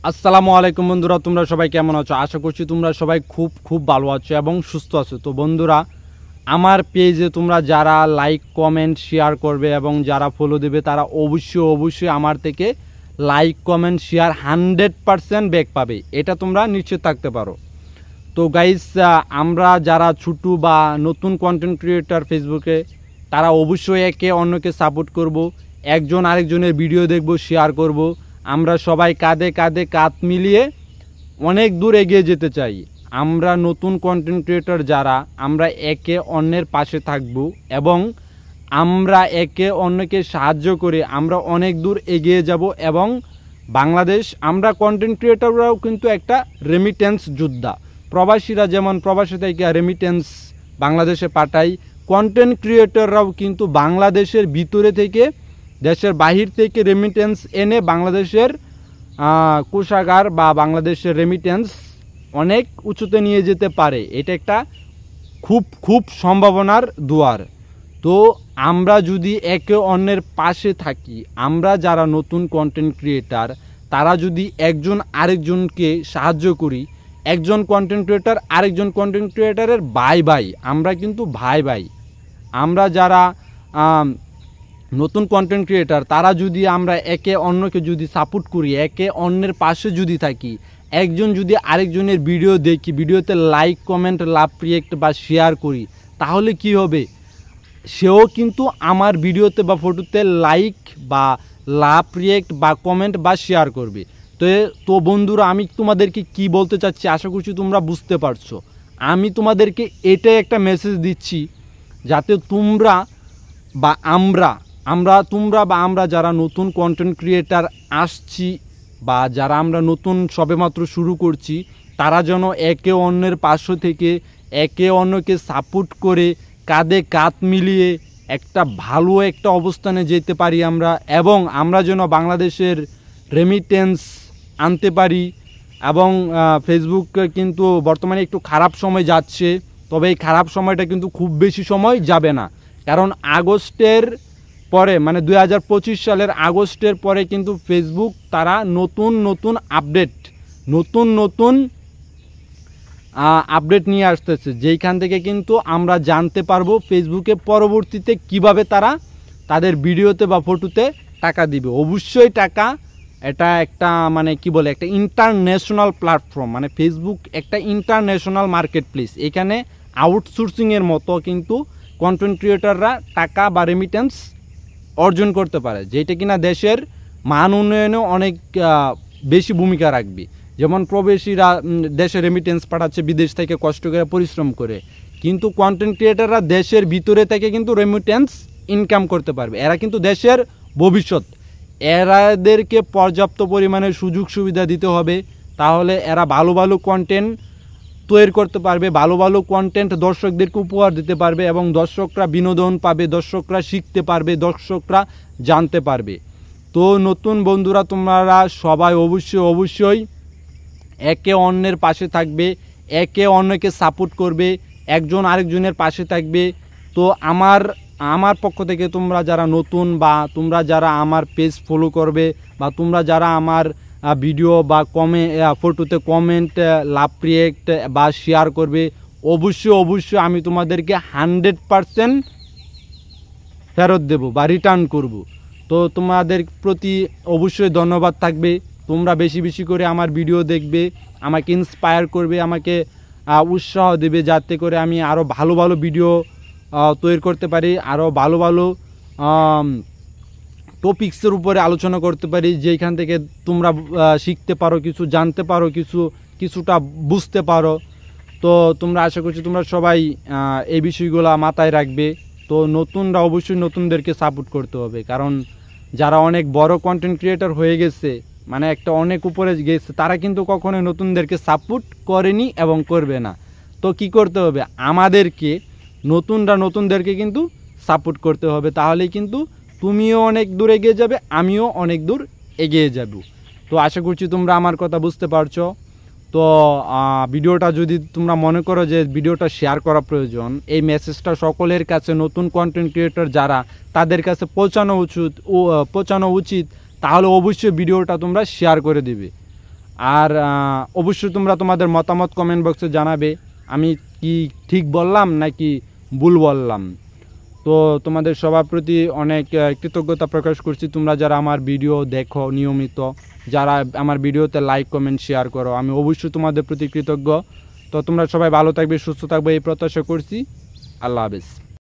আসসালামু আলাইকুম বন্ধুরা, তোমরা সবাই কেমন আছো? আশা করছি তোমরা সবাই খুব খুব ভালো আছো এবং সুস্থ আছো। তো বন্ধুরা, আমার পেজে তোমরা যারা লাইক কমেন্ট শেয়ার করবে এবং যারা ফলো দেবে তারা অবশ্যই আমার থেকে লাইক কমেন্ট শেয়ার 100% ব্যাক পাবে, এটা তোমরা নিশ্চিত থাকতে পারো। তো গাইস, আমরা যারা ছোটো বা নতুন কন্টেন্ট ক্রিয়েটর ফেসবুকে, তারা অবশ্যই একে অন্যকে সাপোর্ট করব, একজন আরেকজনের ভিডিও দেখব, শেয়ার করব। আমরা সবাই কাঁধে কাঁধে কাঁধ মিলিয়ে অনেক দূর এগিয়ে যেতে চাই। আমরা নতুন কন্টেন্ট ক্রিয়েটর যারা, আমরা একে অন্যের পাশে থাকব এবং আমরা একে অন্যকে সাহায্য করে আমরা অনেক দূর এগিয়ে যাব। এবং বাংলাদেশ, আমরা কন্টেন্ট ক্রিয়েটররাও কিন্তু একটা রেমিটেন্স যোদ্ধা। প্রবাসীরা যেমন প্রবাসী থেকে রেমিটেন্স বাংলাদেশে পাঠায়, কন্টেন্ট ক্রিয়েটররাও কিন্তু বাংলাদেশের ভিতরে থেকে দেশের বাহির থেকে রেমিটেন্স এনে বাংলাদেশের কোষাগার বা বাংলাদেশের রেমিটেন্স অনেক উঁচুতে নিয়ে যেতে পারে। এটা একটা খুব খুব সম্ভাবনার দুয়ার। তো আমরা যদি একে অন্যের পাশে থাকি, আমরা যারা নতুন কন্টেন্ট ক্রিয়েটার তারা যদি একজন আরেকজনকে সাহায্য করি, একজন কন্টেন্ট ক্রিয়েটার আরেকজন কন্টেন্ট ক্রিয়েটারের ভাই, আমরা কিন্তু ভাই। আমরা যারা নতুন কন্টেন্ট ক্রিয়েটার তারা যদি আমরা একে অন্যকে যদি সাপোর্ট করি, একে অন্যের পাশে যদি থাকি, একজন যদি আরেকজনের ভিডিও দেখি, ভিডিওতে লাইক কমেন্ট লাভ রিয়েক্ট বা শেয়ার করি, তাহলে কি হবে? সেও কিন্তু আমার ভিডিওতে বা ফটোতে লাইক বা লাভ রিয়েক্ট বা কমেন্ট বা শেয়ার করবে। তো বন্ধুরা, আমি তোমাদেরকে কি বলতে চাচ্ছি আশা করছি তোমরা বুঝতে পারছো। আমি তোমাদেরকে এটাই একটা মেসেজ দিচ্ছি, যাতে তোমরা বা আমরা যারা নতুন কন্টেন্ট ক্রিয়েটার আসছি বা যারা আমরা নতুন সবেমাত্র শুরু করছি, তারা যেন একে অন্যের পাশে থেকে একে অন্যকে সাপোর্ট করে কাঁধে কাঁধ মিলিয়ে একটা ভালো একটা অবস্থানে যেতে পারি আমরা, এবং আমরা যেন বাংলাদেশের রেমিটেন্স আনতে পারি। এবং ফেসবুক কিন্তু বর্তমানে একটু খারাপ সময় যাচ্ছে, তবে এই খারাপ সময়টা কিন্তু খুব বেশি সময় যাবে না, কারণ আগস্টের পরে মানে 2025 সালের আগস্টের পরে কিন্তু ফেসবুক তারা নতুন আপডেট নিয়ে আসতেছে, যেইখান থেকে কিন্তু আমরা জানতে পারবো ফেসবুকে পরবর্তীতে কিভাবে তারা তাদের ভিডিওতে বা ফটোতে টাকা দিবে। অবশ্যই টাকা, এটা একটা মানে কি বলে, একটা ইন্টারন্যাশনাল প্ল্যাটফর্ম, মানে ফেসবুক একটা ইন্টারন্যাশনাল মার্কেট প্লেস। এখানে আউটসোর্সিংয়ের মতো কিন্তু কন্টেন্ট ক্রিয়েটররা টাকা বা রেমিটেন্স অর্জন করতে পারে, যেটা কিনা দেশের মান উন্নয়নেও অনেক বেশি ভূমিকা রাখবে। যেমন প্রবাসীরা দেশে রেমিটেন্স পাঠাচ্ছে বিদেশ থেকে কষ্ট করে পরিশ্রম করে, কিন্তু কন্টেন্ট ক্রিয়েটাররা দেশের ভিতরে থেকে কিন্তু রেমিটেন্স ইনকাম করতে পারবে। এরা কিন্তু দেশের ভবিষ্যৎ, এরাদেরকে পর্যাপ্ত পরিমাণে সুযোগ সুবিধা দিতে হবে, তাহলে এরা ভালো কন্টেন্ট তৈরি করতে পারবে, ভালো কন্টেন্ট দর্শকদেরকে উপহার দিতে পারবে এবং দর্শকরা বিনোদন পাবে, দর্শকরা শিখতে পারবে, দর্শকরা জানতে পারবে। তো নতুন বন্ধুরা, তোমরা সবাই অবশ্যই একে অন্যের পাশে থাকবে, একে অন্যকে সাপোর্ট করবে, একজন আরেকজনের পাশে থাকবে। তো আমার পক্ষ থেকে তোমরা যারা নতুন বা তোমরা যারা আমার পেজ ফলো করবে বা তোমরা যারা আমার ভিডিও বা ফটোতে কমেন্ট লাভ রিয়েক্ট বা শেয়ার করবে, অবশ্যই আমি তোমাদেরকে 100% ফেরত দেব বা রিটার্ন করব। তো তোমাদের প্রতি অবশ্যই ধন্যবাদ থাকবে। তোমরা বেশি করে আমার ভিডিও দেখবে, আমাকে ইন্সপায়ার করবে, আমাকে উৎসাহ দেবে, যাতে করে আমি আরও ভালো ভিডিও তৈরি করতে পারি, আরও ভালো টপিক্সের উপরে আলোচনা করতে পারি, যেখান থেকে তোমরা শিখতে পারো, কিছু জানতে পারো, কিছুটা বুঝতে পারো। তো তোমরা আশা করছি তোমরা সবাই এই বিষয়গুলো মাথায় রাখবে। তো নতুনরা অবশ্যই নতুনদেরকে সাপোর্ট করতে হবে, কারণ যারা অনেক বড় কন্টেন্ট ক্রিয়েটর হয়ে গেছে, মানে একটা অনেক উপরে গেছে, তারা কিন্তু কখনোই নতুনদেরকে সাপোর্ট করেনি এবং করবে না। তো কি করতে হবে? আমাদেরকে নতুনদেরকে কিন্তু সাপোর্ট করতে হবে, তাহলেই কিন্তু তুমিও অনেক দূর এগিয়ে যাবে, আমিও অনেক দূর এগিয়ে যাব। তো আশা করছি তোমরা আমার কথা বুঝতে পারছো। তো ভিডিওটা যদি তোমরা মনে করো যে ভিডিওটা শেয়ার করা প্রয়োজন, এই মেসেজটা সকলের কাছে, নতুন কন্টেন্ট ক্রিয়েটর যারা, তাদের কাছে পৌঁছানো উচিত, তাহলে অবশ্যই ভিডিওটা তোমরা শেয়ার করে দিবে। আর অবশ্যই তোমরা তোমাদের মতামত কমেন্ট বক্সে জানাবে আমি কি ঠিক বললাম নাকি ভুল বললাম। তো তোমাদের সবার প্রতি অনেক কৃতজ্ঞতা প্রকাশ করছি, তোমরা যারা আমার ভিডিও দেখো নিয়মিত, যারা আমার ভিডিওতে লাইক কমেন্ট শেয়ার করো, আমি অবশ্যই তোমাদের প্রতি কৃতজ্ঞ। তো তোমরা সবাই ভালো থাকবে, সুস্থ থাকবে এই প্রত্যাশা করছি। আল্লাহ হাফেজ।